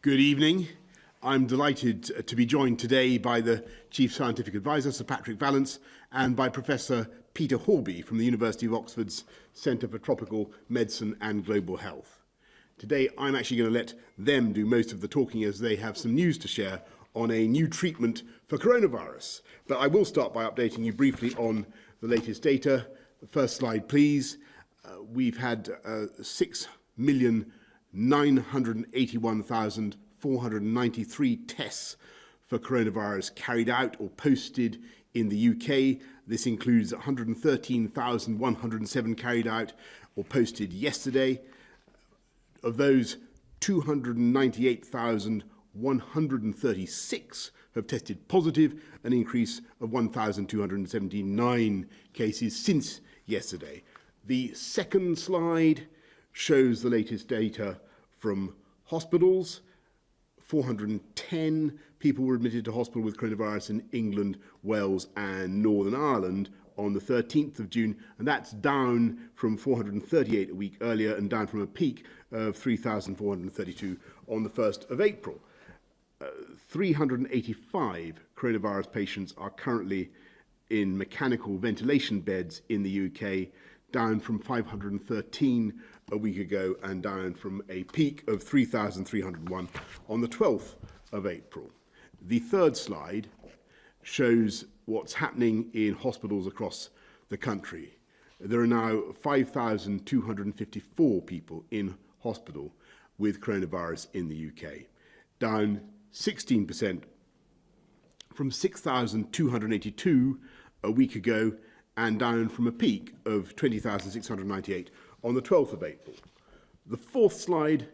Good evening. I'm delighted to be joined today by the Chief Scientific Advisor, Sir Patrick Vallance, and by Professor Peter Horby from the University of Oxford's Centre for Tropical Medicine and Global Health. Today, I'm actually going to let them do most of the talking as they have some news to share on a new treatment for coronavirus. But I will start by updating you briefly on the latest data. The first slide, please. We've had 6,981,493 tests for coronavirus carried out or posted in the UK. This includes 113,107 carried out or posted yesterday. Of those, 298,136 have tested positive, an increase of 1,279 cases since yesterday. The second slide shows the latest data from hospitals. 410 people were admitted to hospital with coronavirus in England, Wales and Northern Ireland on the 13th of June, and that's down from 438 a week earlier and down from a peak of 3,432 on the 1st of April. 385 coronavirus patients are currently in mechanical ventilation beds in the UK, down from 513 a week ago and down from a peak of 3,301 on the 12th of April. The third slide shows what's happening in hospitals across the country. There are now 5,254 people in hospital with coronavirus in the UK, down 16% from 6,282 a week ago and down from a peak of 20,698 on the 12th of April. The fourth slide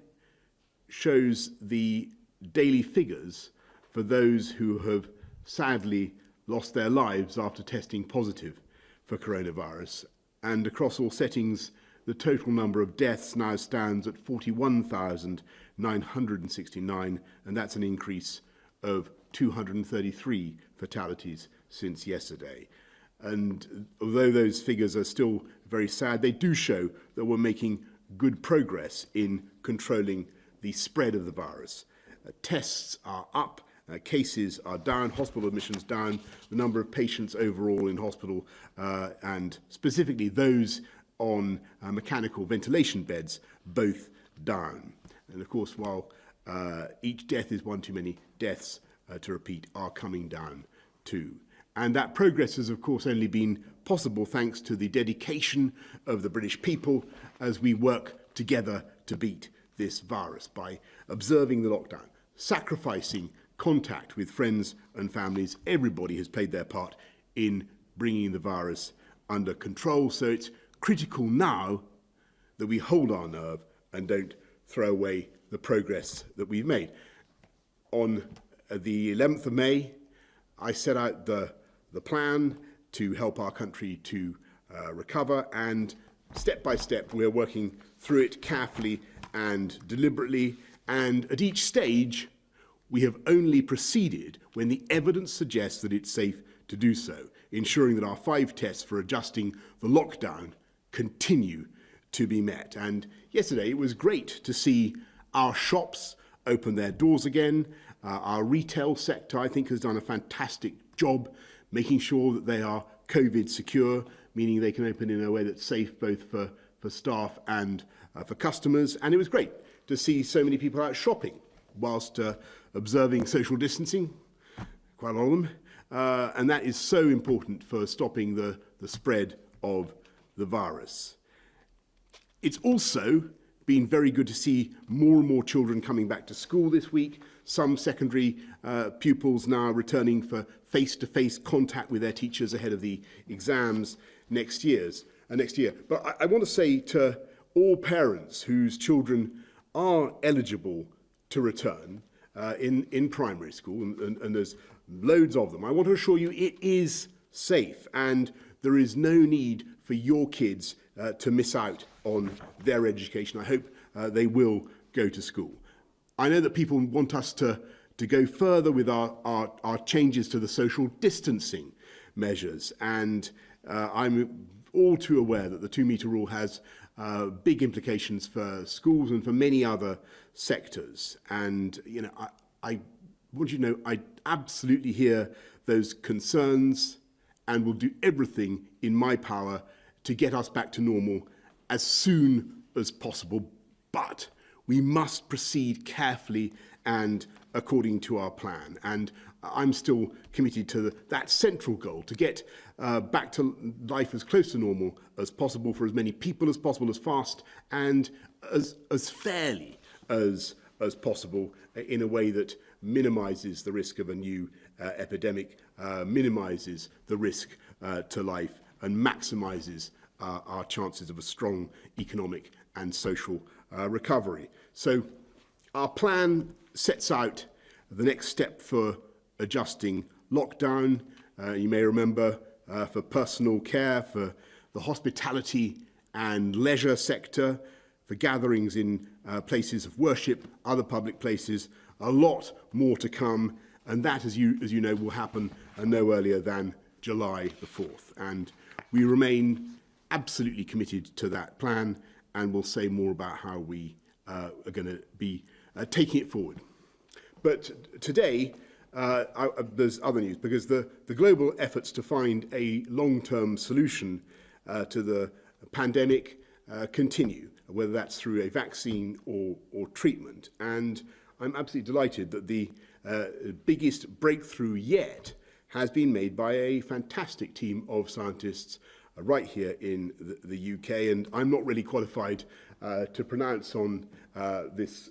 shows the daily figures for those who have sadly lost their lives after testing positive for coronavirus. And across all settings, the total number of deaths now stands at 41,969, and that's an increase of 233 fatalities since yesterday. And although those figures are still very sad, they do show that we're making good progress in controlling the spread of the virus. Tests are up, cases are down, hospital admissions down, the number of patients overall in hospital and specifically those on mechanical ventilation beds, both down. And of course, while each death is one too many, deaths, to repeat, are coming down too. And that progress has, of course, only been possible thanks to the dedication of the British people as we work together to beat this virus by observing the lockdown, sacrificing contact with friends and families. Everybody has played their part in bringing the virus under control. So it's critical now that we hold our nerve and don't throw away the progress that we've made. On the 11th of May, I set out the plan to help our country to recover, and step by step we're working through it carefully and deliberately, and at each stage we have only proceeded when the evidence suggests that it's safe to do so, ensuring that our 5 tests for adjusting the lockdown continue to be met. And yesterday it was great to see our shops open their doors again. Our retail sector, I think, has done a fantastic job making sure that they are COVID secure, meaning they can open in a way that's safe both for staff and for customers. And it was great to see so many people out shopping whilst observing social distancing, quite a lot of them. And that is so important for stopping the spread of the virus. It's also been very good to see more and more children coming back to school this week. Some secondary pupils now returning for face-to-face contact with their teachers ahead of the exams next year. But I want to say to all parents whose children are eligible to return in primary school, and there's loads of them, I want to assure you it is safe and there is no need for your kids to miss out on their education. I hope they will go to school. I know that people want us to go further with our changes to the social distancing measures, and I'm all too aware that the 2-metre rule has big implications for schools and for many other sectors. And, I want you to know, I absolutely hear those concerns and will do everything in my power to get us back to normal as soon as possible. But we must proceed carefully and according to our plan. And I'm still committed to that central goal, to get back to life as close to normal as possible for as many people as possible, as fast and as fairly as possible, in a way that minimises the risk of a new epidemic, minimises the risk to life, and maximises our chances of a strong economic and social recovery. So our plan sets out the next step for adjusting lockdown. You may remember for personal care, for the hospitality and leisure sector, for gatherings in places of worship, other public places, a lot more to come. And that, as you know, will happen no earlier than July the 4th. And we remain absolutely committed to that plan, and we'll say more about how we are going to be taking it forward. But today, there's other news, because the global efforts to find a long-term solution to the pandemic continue, whether that's through a vaccine or treatment. And I'm absolutely delighted that the biggest breakthrough yet has been made by a fantastic team of scientists right here in the UK. And I'm not really qualified to pronounce on this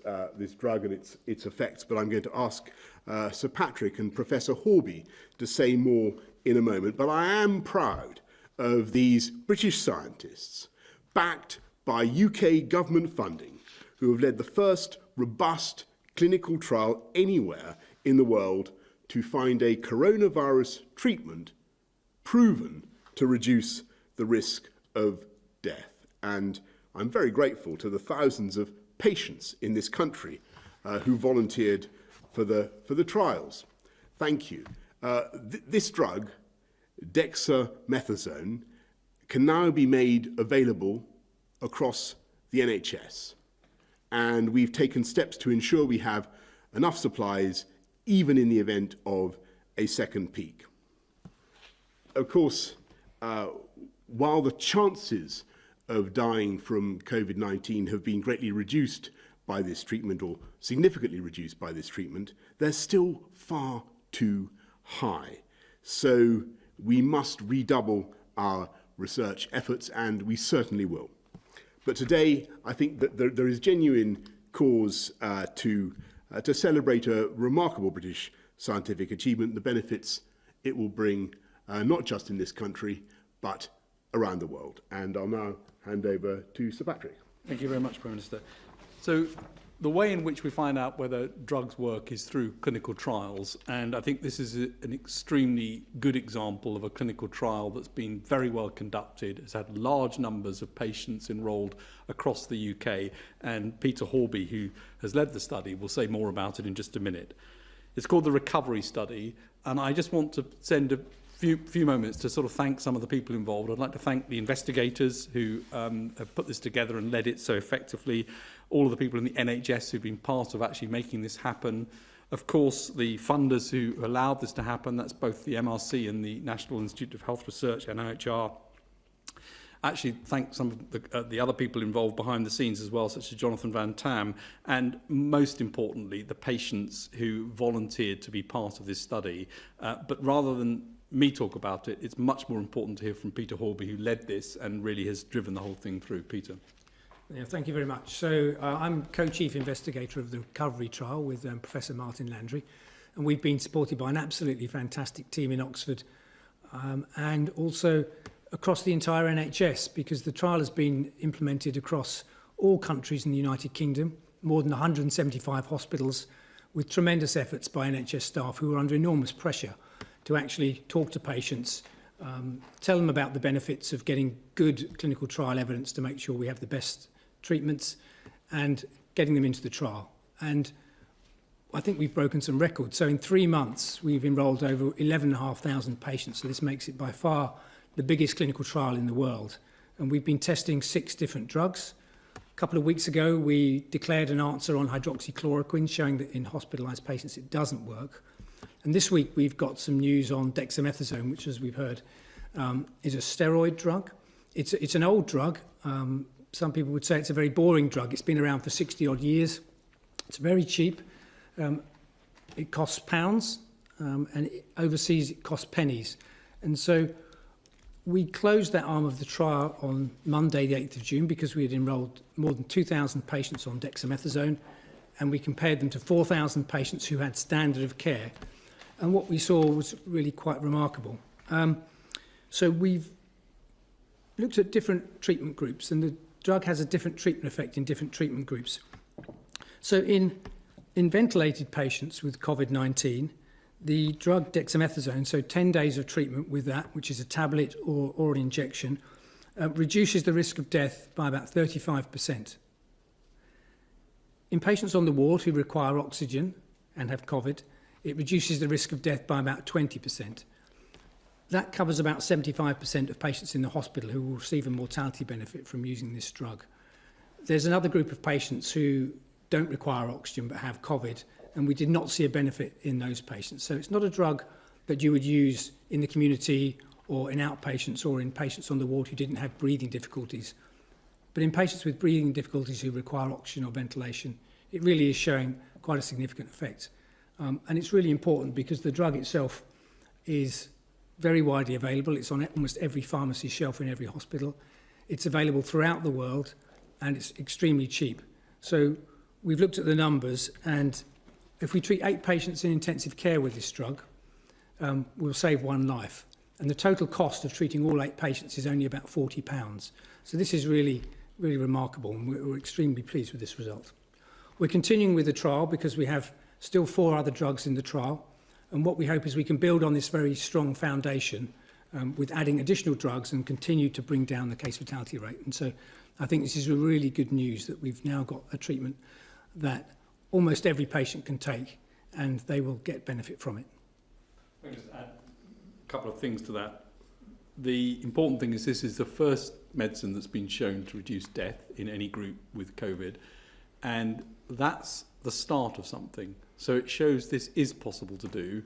drug and its effects, but I'm going to ask Sir Patrick and Professor Horby to say more in a moment. But I am proud of these British scientists, backed by UK government funding, who have led the first robust clinical trial anywhere in the world to find a coronavirus treatment proven to reduce the risk of death. And I'm very grateful to the thousands of patients in this country who volunteered for the trials. Thank you. This drug, dexamethasone, can now be made available across the NHS. And we've taken steps to ensure we have enough supplies, even in the event of a second peak. Of course, while the chances of dying from COVID-19 have been greatly reduced by this treatment, or significantly reduced by this treatment, they're still far too high. So we must redouble our research efforts, and we certainly will. But today, I think that there is genuine cause to celebrate a remarkable British scientific achievement, the benefits it will bring, not just in this country, but around the world. And I'll now hand over to Sir Patrick. Thank you very much, Prime Minister. So the way in which we find out whether drugs work is through clinical trials, and I think this is an extremely good example of a clinical trial that's been very well conducted, has had large numbers of patients enrolled across the UK, and Peter Horby, who has led the study, will say more about it in just a minute. It's called the Recovery Study, and I just want to send a few moments to sort of thank some of the people involved. I'd like to thank the investigators who have put this together and led it so effectively, all of the people in the NHS who've been part of actually making this happen. Of course, the funders who allowed this to happen, that's both the MRC and the National Institute of Health Research, NIHR. Actually, thank some of the other people involved behind the scenes as well, such as Jonathan Van Tam, and most importantly, the patients who volunteered to be part of this study. But rather than me talk about it, it's much more important to hear from Peter Horby, who led this and really has driven the whole thing through. Peter. Yeah, thank you very much. So I'm co-chief investigator of the recovery trial with Professor Martin Landry, and we've been supported by an absolutely fantastic team in Oxford and also across the entire NHS, because the trial has been implemented across all countries in the United Kingdom, more than 175 hospitals, with tremendous efforts by NHS staff who are under enormous pressure to actually talk to patients, tell them about the benefits of getting good clinical trial evidence to make sure we have the best treatments and getting them into the trial. And I think we've broken some records. So in 3 months, we've enrolled over 11,500 patients. So this makes it by far the biggest clinical trial in the world. and we've been testing 6 different drugs. A couple of weeks ago, we declared an answer on hydroxychloroquine, showing that in hospitalised patients it doesn't work. And this week, we've got some news on dexamethasone, which, as we've heard, is a steroid drug. It's an old drug. Some people would say it's a very boring drug. It's been around for 60-odd years. It's very cheap. It costs pounds, and overseas it costs pennies. And so we closed that arm of the trial on Monday, the 8th of June, because we had enrolled more than 2,000 patients on dexamethasone, and we compared them to 4,000 patients who had standard of care. And what we saw was really quite remarkable. So we've looked at different treatment groups, and the drug has a different treatment effect in different treatment groups. So in ventilated patients with COVID-19, the drug dexamethasone, so 10 days of treatment with that, which is a tablet or an injection, reduces the risk of death by about 35%. In patients on the ward who require oxygen and have COVID, it reduces the risk of death by about 20%. That covers about 75% of patients in the hospital who will receive a mortality benefit from using this drug. There's another group of patients who don't require oxygen but have COVID, and we did not see a benefit in those patients. So it's not a drug that you would use in the community or in outpatients or in patients on the ward who didn't have breathing difficulties. But in patients with breathing difficulties who require oxygen or ventilation, it really is showing quite a significant effect. And it's really important because the drug itself is very widely available. It's on almost every pharmacy shelf in every hospital. It's available throughout the world, and it's extremely cheap. So we've looked at the numbers, and if we treat 8 patients in intensive care with this drug, we'll save 1 life. And the total cost of treating all 8 patients is only about £40. So this is really, really remarkable, and we're extremely pleased with this result. We're continuing with the trial because we have still 4 other drugs in the trial. And what we hope is we can build on this very strong foundation with adding additional drugs and continue to bring down the case fatality rate. And so I think this is really good news that we've now got a treatment that almost every patient can take, and they will get benefit from it. Let me just add a couple of things to that. The important thing is this is the first medicine that's been shown to reduce death in any group with COVID, and that's the start of something. So it shows this is possible to do,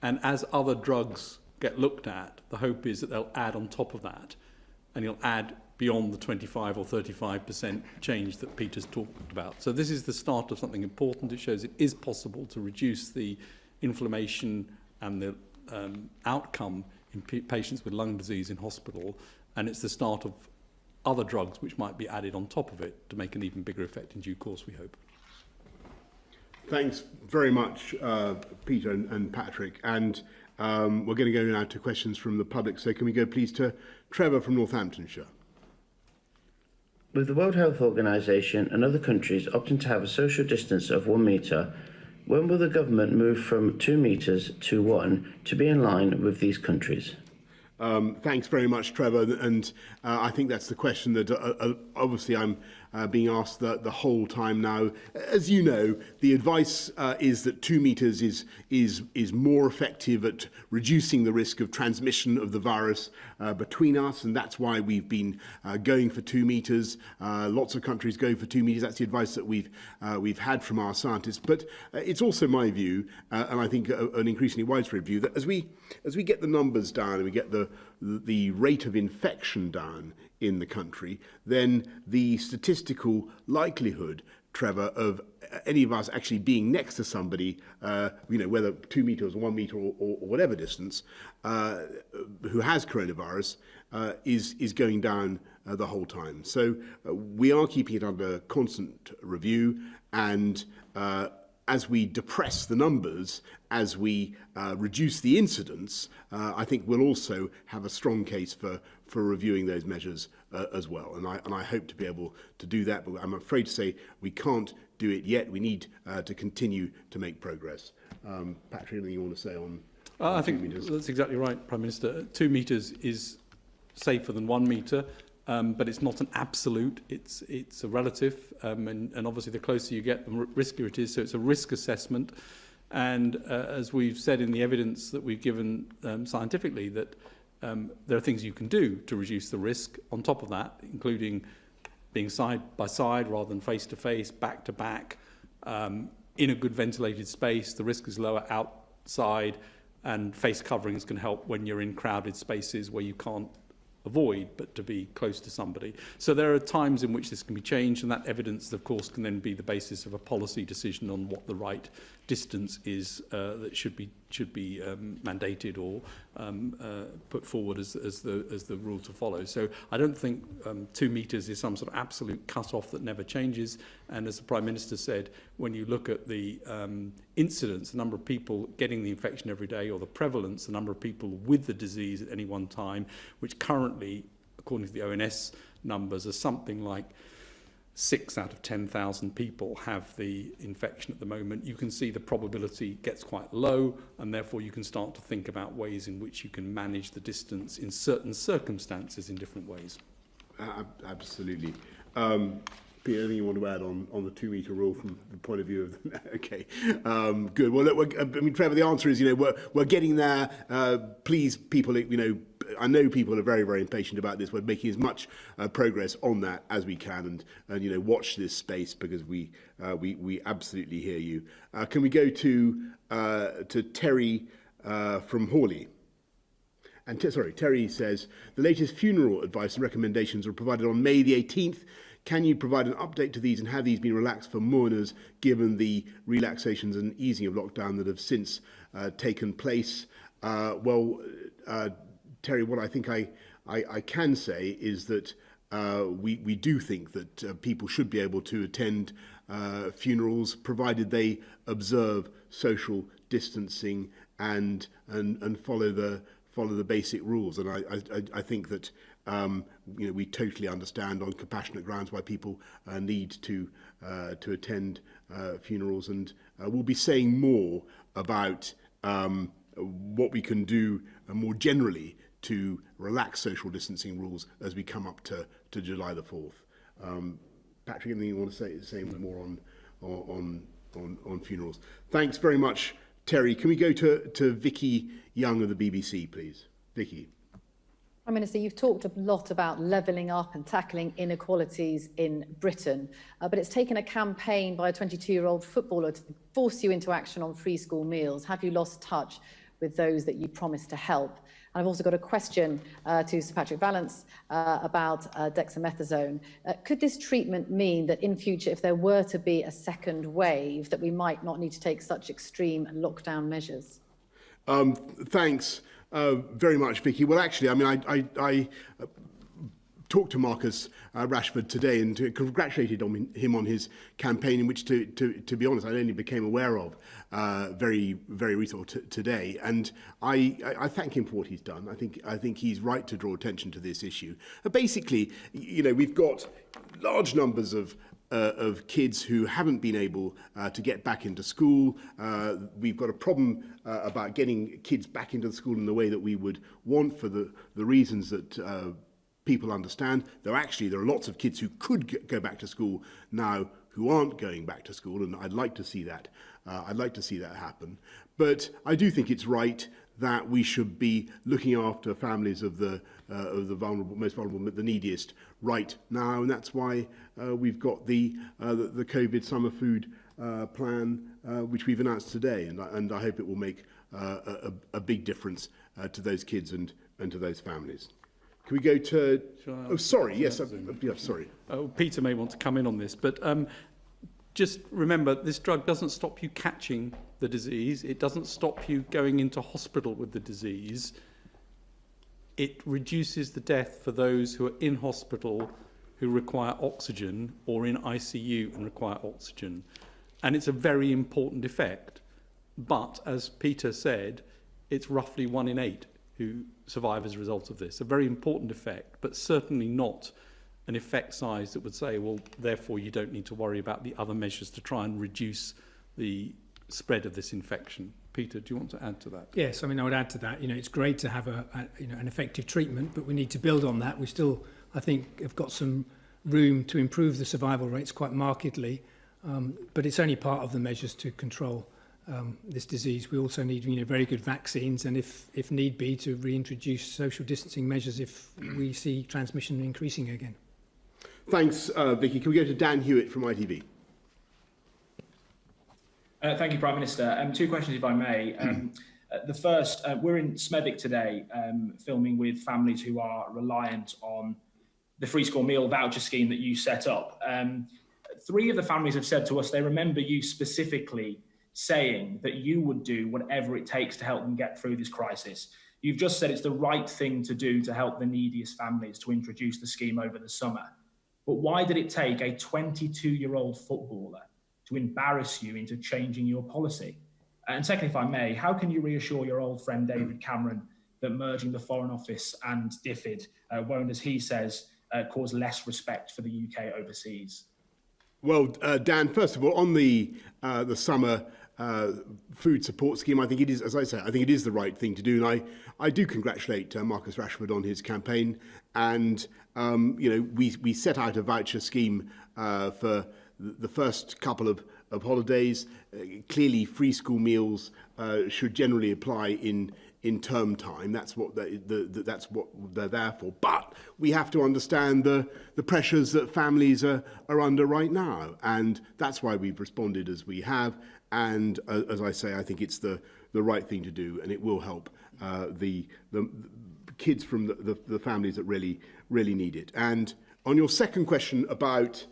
and as other drugs get looked at, the hope is that they'll add on top of that, and you'll add beyond the 25 or 35% change that Peter's talked about. So this is the start of something important. It shows it is possible to reduce the inflammation and the outcome in patients with lung disease in hospital, and it's the start of other drugs which might be added on top of it to make an even bigger effect in due course, we hope. Thanks very much, Peter and Patrick. And we're going to go now to questions from the public. So can we go please to Trevor from Northamptonshire? With the World Health Organization and other countries opting to have a social distance of 1 metre, when will the government move from 2 metres to 1 to be in line with these countries? Thanks very much, Trevor. And I think that's the question that obviously I'm being asked the whole time now. As you know, the advice is that 2 metres is more effective at reducing the risk of transmission of the virus between us, and that's why we've been going for 2 metres. Lots of countries go for 2 metres. That's the advice that we've had from our scientists. But it's also my view, and I think an increasingly widespread view, that as we get the numbers down and we get the rate of infection down in the country, then the statistical likelihood, Trevor, of any of us actually being next to somebody, whether 2 metres or 1 metre or whatever distance, who has coronavirus, is going down the whole time. So we are keeping it under constant review, and as we depress the numbers, as we reduce the incidence, I think we'll also have a strong case for reviewing those measures as well. And I hope to be able to do that, but I'm afraid to say we can't do it yet. We need to continue to make progress. Patrick, anything you want to say on I think that's exactly right, Prime Minister. 2 metres is safer than 1 metre. But it's not an absolute, it's a relative, and obviously the closer you get, the riskier it is, so it's a risk assessment. And as we've said in the evidence that we've given scientifically, that there are things you can do to reduce the risk on top of that, including being side by side rather than face to face, back to back, in a good ventilated space. The risk is lower outside, and face coverings can help when you're in crowded spaces where you can't avoid but to be close to somebody. So there are times in which this can be changed, and that evidence, of course, can then be the basis of a policy decision on what the right distance is that should be mandated or put forward as the rule to follow. So I don't think 2 metres is some sort of absolute cut-off that never changes. And as the Prime Minister said, when you look at the incidence, the number of people getting the infection every day, or the prevalence, the number of people with the disease at any one time, which currently, according to the ONS numbers, are something like 6 out of 10,000 people have the infection at the moment, you can see the probability gets quite low, and therefore you can start to think about ways in which you can manage the distance in certain circumstances in different ways. Absolutely. Peter, anything you want to add on the 2 metre rule from the point of view of okay, good. Well, look, I mean, Trevor, the answer is, we're getting there. Please, people, I know people are very, very impatient about this. We're making as much progress on that as we can, and watch this space, because we absolutely hear you. Can we go to Terry from Hawley? And Terry says, the latest funeral advice and recommendations were provided on May the 18th. Can you provide an update to these, and have these been relaxed for mourners given the relaxations and easing of lockdown that have since taken place? Terry, what I think I can say is that we do think that people should be able to attend funerals, provided they observe social distancing and follow the basic rules. And I think that we totally understand on compassionate grounds why people need to attend funerals, and we'll be saying more about what we can do more generally to relax social distancing rules as we come up to July the 4th. Patrick, anything you want to say more on funerals? Thanks very much, Terry. Can we go to Vicky Young of the BBC, please? Vicky. Prime Minister, you've talked a lot about levelling up and tackling inequalities in Britain, but it's taken a campaign by a 22-year-old footballer to force you into action on free school meals. Have you lost touch with those that you promised to help? And I've also got a question to Sir Patrick Vallance about dexamethasone. Could this treatment mean that in future, if there were to be a second wave, that we might not need to take such extreme lockdown measures? Thanks very much, Vicky. Well, actually, I mean, I talked to Marcus Rashford today and congratulated him on his campaign, in which, to be honest, I only became aware of very, very recently today. And I thank him for what he's done. I think he's right to draw attention to this issue. Basically, we've got large numbers of kids who haven't been able to get back into school. We've got a problem about getting kids back into the school in the way that we would want, for the reasons that people understand. Though actually there are lots of kids who could go back to school now who aren't going back to school, and I'd like to see that. I'd like to see that happen. But I do think it's right that we should be looking after families of the vulnerable, most vulnerable, the neediest right now, and that's why we've got the COVID summer food plan, which we've announced today, and I hope it will make a big difference to those kids and to those families. Can we go to? Oh, sorry. Yes, sorry. Peter may want to come in on this, but just remember, this drug doesn't stop you catching the disease. It doesn't stop you going into hospital with the disease. It reduces the death for those who are in hospital who require oxygen, or in ICU and require oxygen. And it's a very important effect. But as Peter said, it's roughly 1 in 8 who survive as a result of this. A very important effect, but certainly not an effect size that would say, well, therefore you don't need to worry about the other measures to try and reduce the spread of this infection. Peter, do you want to add to that? Yes, I mean, I would add to that. It's great to have an effective treatment, but we need to build on that. We still, I think, have got some room to improve the survival rates quite markedly, but it's only part of the measures to control this disease. We also need very good vaccines, and if need be, to reintroduce social distancing measures if we see transmission increasing again. Thanks, Vicky. Can we go to Dan Hewitt from ITV? Thank you, Prime Minister. Two questions, if I may. The first, we're in Smethwick today, filming with families who are reliant on the free school meal voucher scheme that you set up. Three of the families have said to us they remember you specifically saying that you would do whatever it takes to help them get through this crisis. You've just said it's the right thing to do to help the neediest families to introduce the scheme over the summer. But why did it take a 22-year-old footballer to embarrass you into changing your policy? And secondly, if I may, how can you reassure your old friend David Cameron that merging the Foreign Office and DFID won't, as he says, cause less respect for the UK overseas? Well, Dan, first of all, on the summer food support scheme, I think it is, as I say, I think it is the right thing to do, and I do congratulate Marcus Rashford on his campaign. And we set out a voucher scheme for the first couple of holidays. Clearly, free school meals should generally apply in term time. That's what that's what they're there for. But we have to understand the pressures that families are under right now, and that's why we've responded as we have. And as I say, I think it's the right thing to do, and it will help the kids from the families that really need it. And on your second question about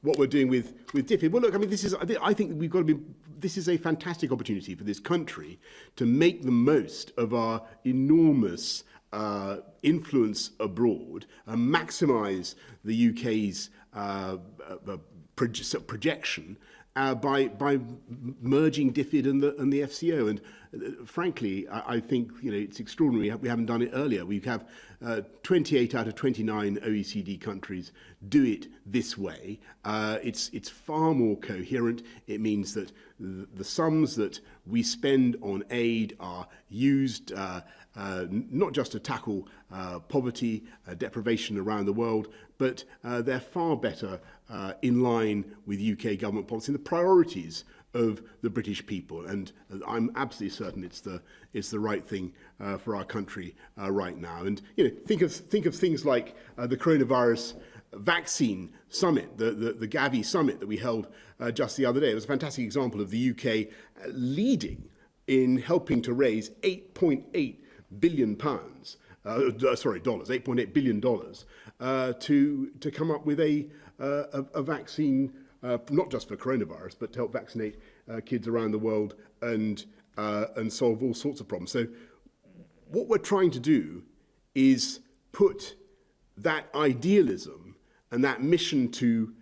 what we're doing with DFID. Well, look, I mean, I think we've got to be. This is a fantastic opportunity for this country to make the most of our enormous influence abroad and maximise the UK's projection by merging DFID and the FCO. And frankly, I think it's extraordinary we haven't done it earlier. We have 28 out of 29 OECD countries do it this way. It's far more coherent. It means that the sums that we spend on aid are used not just to tackle poverty, deprivation around the world, but they're far better in line with UK government policy and the priorities of the British people. And I'm absolutely certain it's the right thing for our country right now. And think of things like the coronavirus vaccine summit, the Gavi summit that we held just the other day. It was a fantastic example of the UK leading in helping to raise $8.8 billion dollars, $8.8 billion to come up with a vaccine, not just for coronavirus, but to help vaccinate kids around the world and solve all sorts of problems. So what we're trying to do is put that idealism and that mission to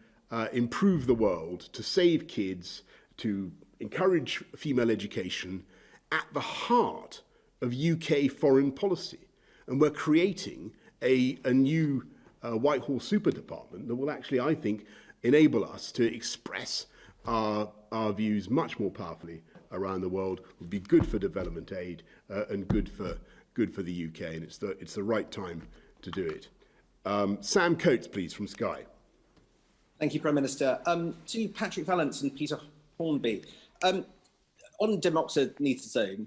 improve the world, to save kids, to encourage female education at the heart of UK foreign policy. And we're creating a new Whitehall super department that will actually, I think, enable us to express our views much more powerfully around the world. Would be good for development aid and good for the UK, and it's the right time to do it. Sam Coates, please, from Sky. Thank you, Prime Minister. To Patrick Vallance and Peter Hornby, on demoxyzone,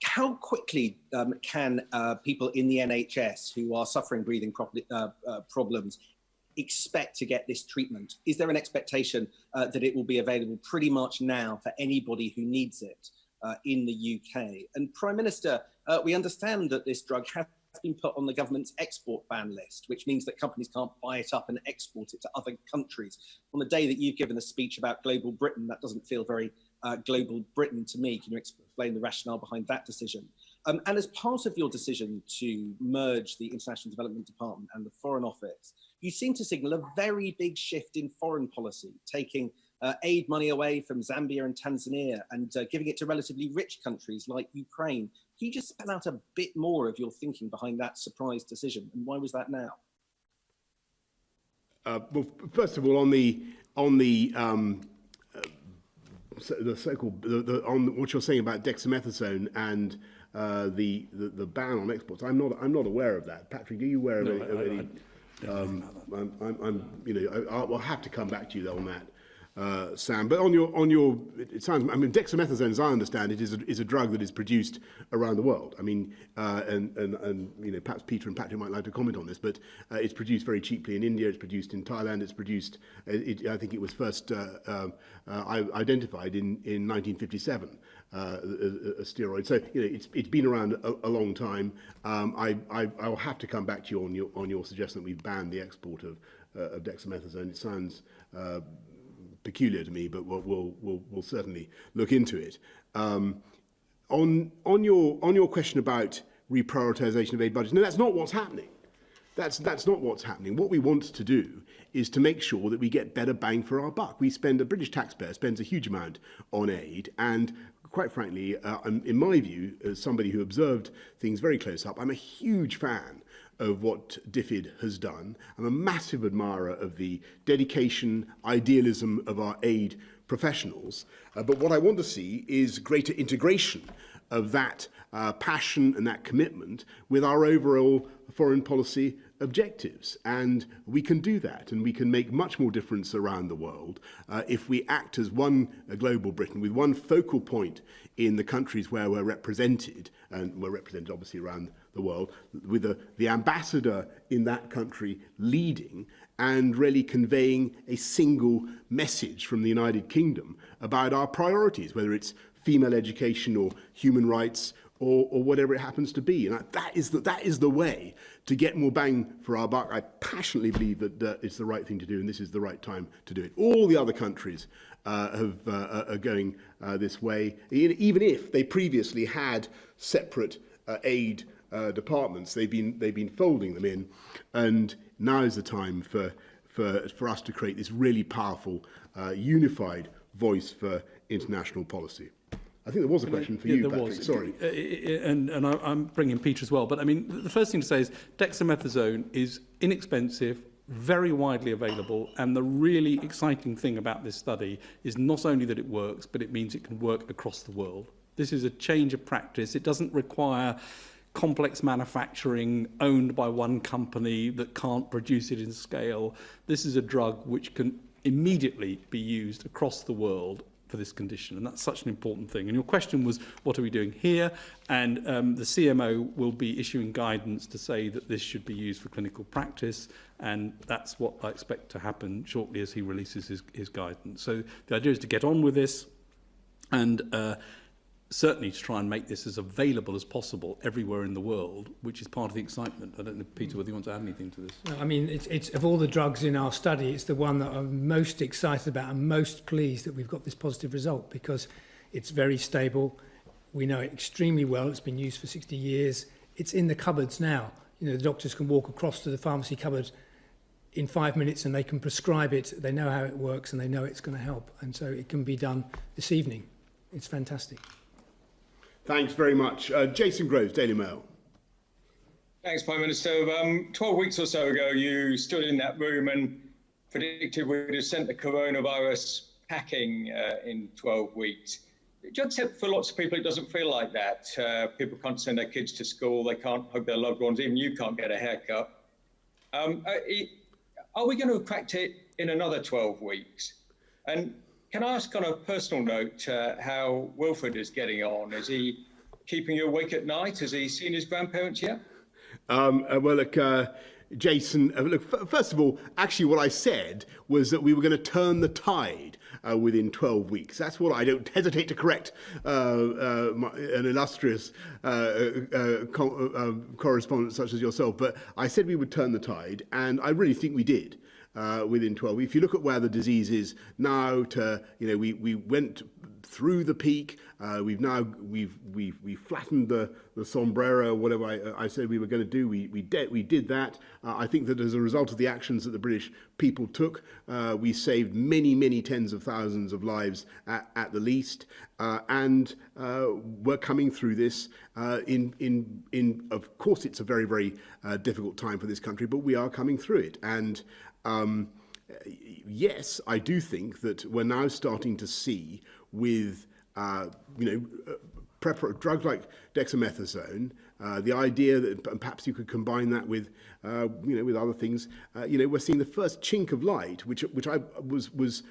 how quickly can people in the NHS who are suffering breathing problems expect to get this treatment? Is there an expectation that it will be available pretty much now for anybody who needs it in the UK? And Prime Minister, we understand that this drug has been put on the government's export ban list, which means that companies can't buy it up and export it to other countries. On the day that you've given a speech about global Britain, that doesn't feel very global Britain to me. Can you explain the rationale behind that decision? And as part of your decision to merge the International Development Department and the Foreign Office, you seem to signal a very big shift in foreign policy, taking aid money away from Zambia and Tanzania and giving it to relatively rich countries like Ukraine. Can you just spell out a bit more of your thinking behind that surprise decision, and why was that now? Well, first of all, on what you're saying about dexamethasone and the ban on exports, I'm not aware of that. Patrick, are you aware of any? I'll have to come back to you on that. Sam. But on your, it sounds. I mean, dexamethasone, as I understand it, is a drug that is produced around the world. I mean, and you know, perhaps Peter and Patrick might like to comment on this, but it's produced very cheaply in India. It's produced in Thailand. It's produced. I think it was first identified in 1957. A steroid. So you know, it's been around a long time. I'll have to come back to you on your suggestion that we've banned the export of dexamethasone. It sounds peculiar to me, but we'll certainly look into it. On your question about reprioritization of aid budgets, no, that's not what's happening. That's not what's happening. What we want to do is to make sure that we get better bang for our buck. The British taxpayer spends a huge amount on aid, and quite frankly, in my view, as somebody who observed things very close up, I'm a huge fan of what DFID has done. I'm a massive admirer of the dedication, idealism of our aid professionals. But what I want to see is greater integration of that passion and that commitment with our overall foreign policy objectives. And we can do that, and we can make much more difference around the world if we act as one global Britain with one focal point in the countries where we're represented, and we're represented obviously around the world, with the ambassador in that country leading and really conveying a single message from the United Kingdom about our priorities, whether it's female education or human rights or whatever it happens to be. And that is the way to get more bang for our buck. I passionately believe that it's the right thing to do, and this is the right time to do it. All the other countries are going this way, even if they previously had separate aid departments. They've been folding them in, and now is the time for us to create this really powerful, unified voice for international policy. I think there was a question for you, Patrick. Sorry. And I'm bringing Peter as well. But I mean, the first thing to say is dexamethasone is inexpensive, very widely available. And the really exciting thing about this study is not only that it works, but it means it can work across the world. This is a change of practice. It doesn't require complex manufacturing owned by one company that can't produce it in scale. This is a drug which can immediately be used across the world for this condition, and that's such an important thing. And your question was, what are we doing here? And the CMO will be issuing guidance to say that this should be used for clinical practice, and that's what I expect to happen shortly as he releases his guidance. So the idea is to get on with this, and certainly to try and make this as available as possible everywhere in the world, which is part of the excitement. I don't know, Peter, whether you want to add anything to this. No, I mean, it's of all the drugs in our study, it's the one that I'm most excited about and most pleased that we've got this positive result, because it's very stable. We know it extremely well. It's been used for 60 years. It's in the cupboards now. You know, the doctors can walk across to the pharmacy cupboard in 5 minutes and they can prescribe it. They know how it works and they know it's going to help. And so it can be done this evening. It's fantastic. Thanks very much. Jason Groves, Daily Mail. Thanks, Prime Minister. 12 weeks or so ago, you stood in that room and predicted we'd have sent the coronavirus packing in 12 weeks. Just for lots of people, it doesn't feel like that. People can't send their kids to school. They can't hug their loved ones. Even you can't get a haircut. Are we going to have cracked it in another 12 weeks? And can I ask on a personal note how Wilfred is getting on? Is he keeping you awake at night? Has he seen his grandparents yet? Well, look, Jason, look, first of all, actually what I said was that we were going to turn the tide within 12 weeks. That's what I don't hesitate to correct an illustrious correspondent such as yourself. But I said we would turn the tide, and I really think we did. Within 12 weeks. If you look at where the disease is now, we went through the peak. We've flattened the sombrero, whatever I said we were going to do. We did that. I think that as a result of the actions that the British people took, we saved many tens of thousands of lives at the least, and we're coming through this. Of course, it's a very difficult time for this country, but we are coming through it. And yes, I do think that we're now starting to see with, drugs like dexamethasone, the idea that perhaps you could combine that with, with other things. We're seeing the first chink of light, which I was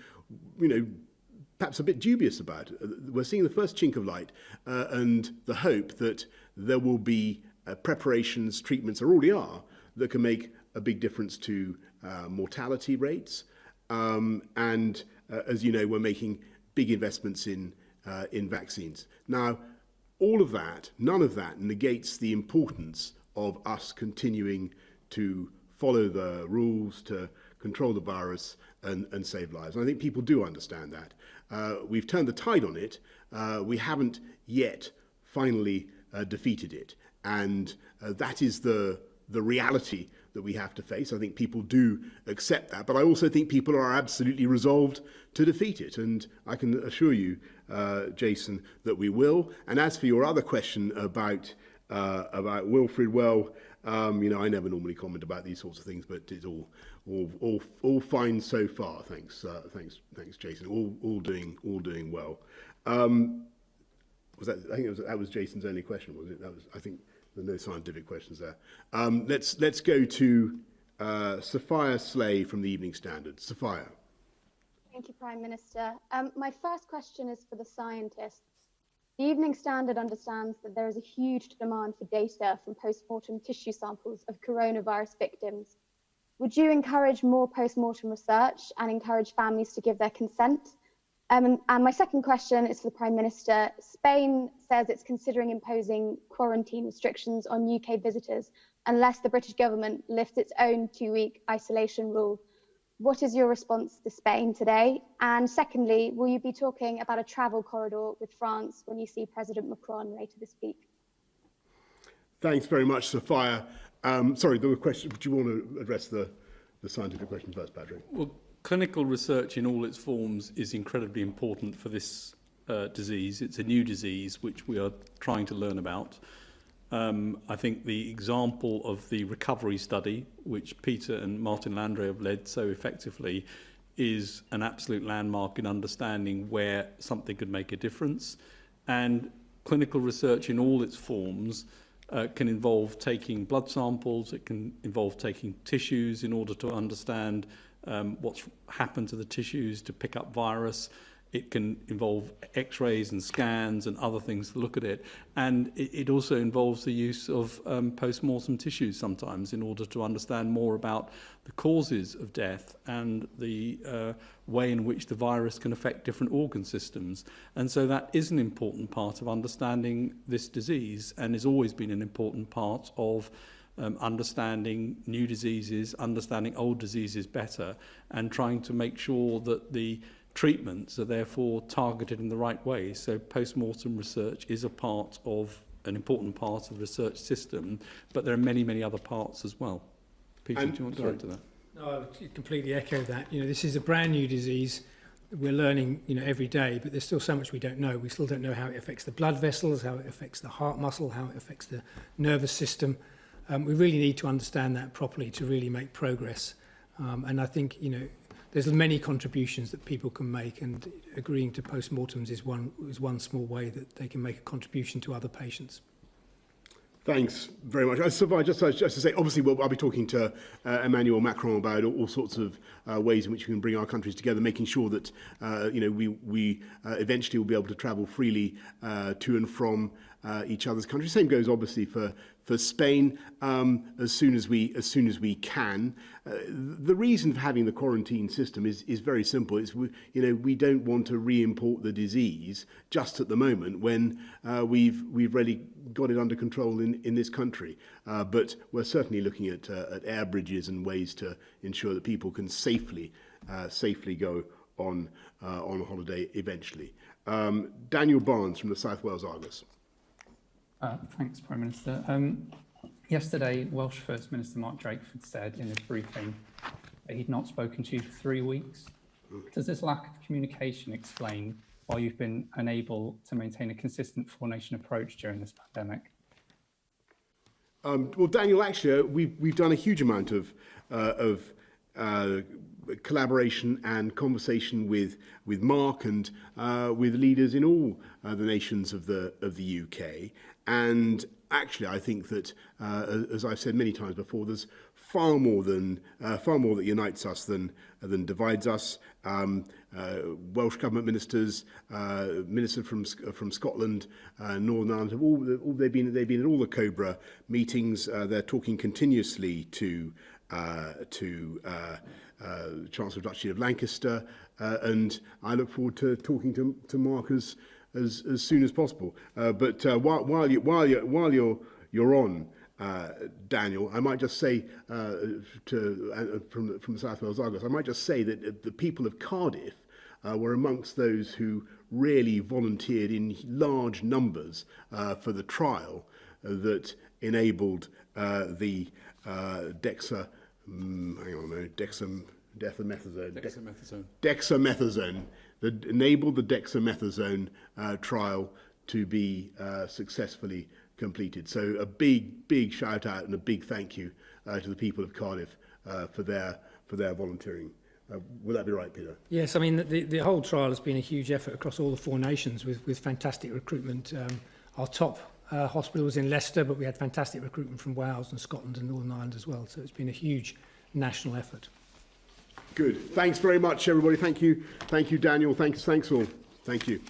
perhaps a bit dubious about. We're seeing the first chink of light and the hope that there will be preparations, treatments, there already are, that can make a big difference to mortality rates. And as you know, we're making big investments in vaccines. Now, all of that, none of that negates the importance of us continuing to follow the rules, to control the virus and save lives. And I think people do understand that. We've turned the tide on it. We haven't yet finally defeated it. And that is the reality that we have to face. I think people do accept that, but I also think people are absolutely resolved to defeat it. And I can assure you, Jason, that we will. And as for your other question about Wilfred, well, I never normally comment about these sorts of things, but it's all fine so far. Thanks, Jason. All doing well. Was that? I think that was Jason's only question, was it? I think. There are no scientific questions there. Let's go to Sophia Slay from the Evening Standard. Sophia. Thank you, Prime Minister. My first question is for the scientists. The Evening Standard understands that there is a huge demand for data from post-mortem tissue samples of coronavirus victims. Would you encourage more post-mortem research and encourage families to give their consent? And my second question is for the Prime Minister. Spain says it's considering imposing quarantine restrictions on UK visitors unless the British government lifts its own 2-week isolation rule. What is your response to Spain today? And secondly, will you be talking about a travel corridor with France when you see President Macron later this week? Thanks very much, Sophia. Sorry, there were questions. Do you want to address the scientific question first, Patrick? Well, clinical research in all its forms is incredibly important for this disease. It's a new disease which we are trying to learn about. I think the example of the recovery study, which Peter and Martin Landry have led so effectively, is an absolute landmark in understanding where something could make a difference. And clinical research in all its forms can involve taking blood samples, it can involve taking tissues in order to understand what's happened to the tissues to pick up virus. It can involve x-rays and scans and other things to look at it. And it also involves the use of post-mortem tissues sometimes in order to understand more about the causes of death and the way in which the virus can affect different organ systems. And so that is an important part of understanding this disease and has always been an important part of understanding new diseases, understanding old diseases better, and trying to make sure that the treatments are therefore targeted in the right way. So post-mortem research is an important part of the research system, but there are many, many other parts as well. Peter, do you want to add to that? No, I would completely echo that. This is a brand new disease. We're learning, every day, but there's still so much we don't know. We still don't know how it affects the blood vessels, how it affects the heart muscle, how it affects the nervous system. We really need to understand that properly to really make progress. And I think, there's many contributions that people can make, and agreeing to post-mortems is one small way that they can make a contribution to other patients. Thanks very much. So just to say, obviously, I'll be talking to Emmanuel Macron about all sorts of ways in which we can bring our countries together, making sure that we eventually will be able to travel freely to and from each other's countries. Same goes obviously for Spain as soon as we can. The reason for having the quarantine system is very simple. It's we don't want to re-import the disease just at the moment when we've really got it under control in this country. But we're certainly looking at air bridges and ways to ensure that people can safely go on holiday eventually. Daniel Barnes from the South Wales Argus. Thanks, Prime Minister. Yesterday, Welsh First Minister Mark Drakeford said in his briefing that he'd not spoken to you for 3 weeks. Does this lack of communication explain why you've been unable to maintain a consistent four-nation approach during this pandemic? Well, Daniel, actually, we've done a huge amount of collaboration and conversation with Mark and with leaders in all the nations of the UK. And actually, I think that, as I've said many times before, there's far more that unites us than divides us. Welsh government ministers, ministers from Scotland, Northern Ireland, they've been at all the COBRA meetings. They're talking continuously to Chancellor of Duchy of Lancaster, and I look forward to talking to Mark as soon as possible. But while you're on, Daniel, I might just say from the South Wales Argos, I might just say that the people of Cardiff were amongst those who really volunteered in large numbers for the trial that enabled the dexamethasone that enabled the dexamethasone trial to be successfully completed. So a big shout out and a big thank you to the people of Cardiff for their volunteering. Would that be right, Peter? Yes, I mean, the whole trial has been a huge effort across all the 4 nations with fantastic recruitment. Our top hospital was in Leicester, but we had fantastic recruitment from Wales and Scotland and Northern Ireland as well. So it's been a huge national effort. Good. Thanks very much, everybody. Thank you, Daniel. Thanks all. Thank you.